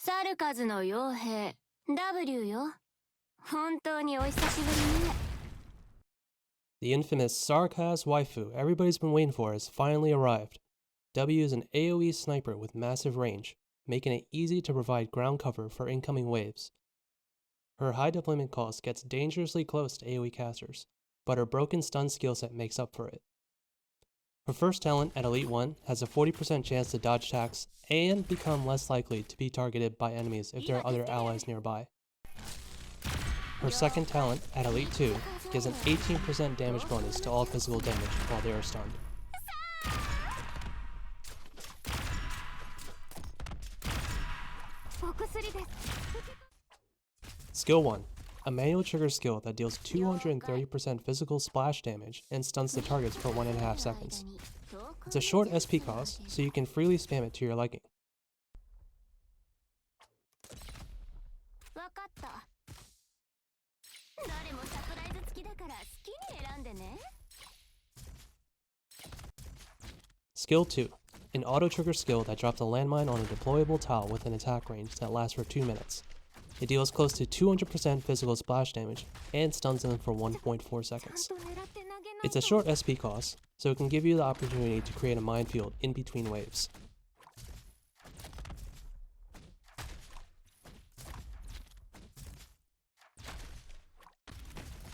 猿数の傭兵 W よ。本当にお久しぶりね。 The infamous Sarkaz waifu everybody's been waiting for has finally arrived. W is an AoE sniper with massive range, making it easy to provide ground cover for incoming waves. Her high deployment cost gets dangerously close to AoE casters, but her broken stun skill set makes up for it. Her first talent at Elite 1 has a 40% chance to dodge attacks and become less likely to be targeted by enemies if there are other allies nearby. Her second talent at Elite 2 gives an 18% damage bonus to all physical damage while they are stunned. Skill 1. A manual trigger skill that deals 230% physical splash damage and stuns the targets for 1.5 seconds. It's a short SP cost, so you can freely spam it to your liking. Skill 2. An auto-trigger skill that drops a landmine on a deployable tile with an attack range that lasts for 2 minutes. It deals close to 200% physical splash damage and stuns them for 1.4 seconds. It's a short SP cost, so it can give you the opportunity to create a minefield in between waves.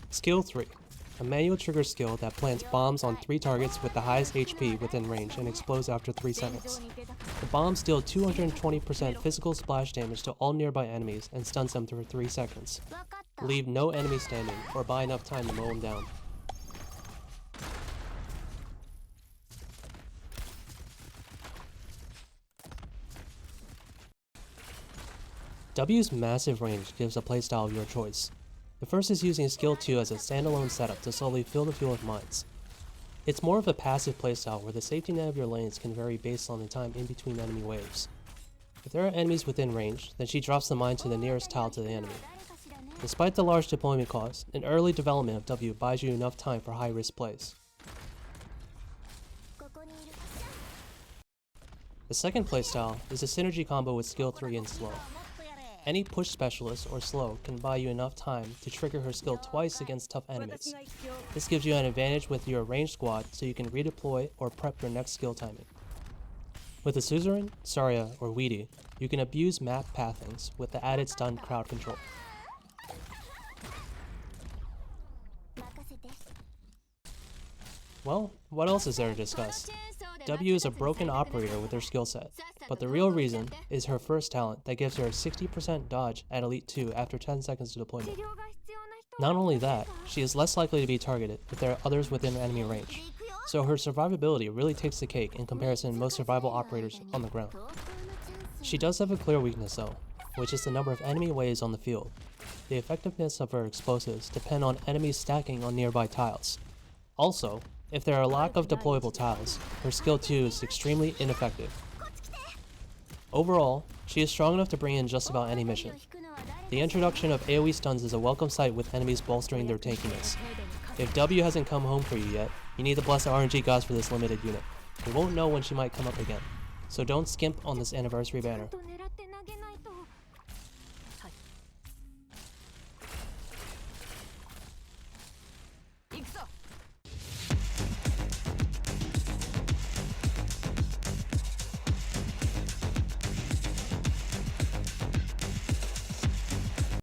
Skill 3. A manual trigger skill that plants bombs on 3 targets with the highest HP within range and explodes after 3 seconds. The bombs deal 220% physical splash damage to all nearby enemies and stuns them for 3 seconds. Leave no enemy standing or buy enough time to mow them down. W's massive range gives a playstyle of your choice. The first is using Skill 2 as a standalone setup to slowly fill the field with mines. It's more of a passive playstyle where the safety net of your lanes can vary based on the time in between enemy waves. If there are enemies within range, then she drops the mine to the nearest tile to the enemy. Despite the large deployment cost, an early development of W buys you enough time for high-risk plays. The second playstyle is a synergy combo with Skill 3 and Slow. Any push specialist or slow can buy you enough time to trigger her skill twice against tough enemies. This gives you an advantage with your ranged squad so you can redeploy or prep your next skill timing. With the Suzerain, Saria, or Weedy, you can abuse map pathings with the added stun crowd control. Well, what else is there to discuss? W is a broken operator with her skill set, but the real reason is her first talent that gives her a 60% dodge at Elite 2 after 10 seconds of deployment. Not only that, she is less likely to be targeted if there are others within enemy range, so her survivability really takes the cake in comparison to most survival operators on the ground. She does have a clear weakness though, which is the number of enemy waves on the field. The effectiveness of her explosives depend on enemies stacking on nearby tiles. Also, if there are a lack of deployable tiles, her skill 2 is extremely ineffective. Overall, she is strong enough to bring in just about any mission. The introduction of AoE stuns is a welcome sight with enemies bolstering their tankiness. If W hasn't come home for you yet, you need to bless the RNG gods for this limited unit. We won't know when she might come up again, so don't skimp on this anniversary banner.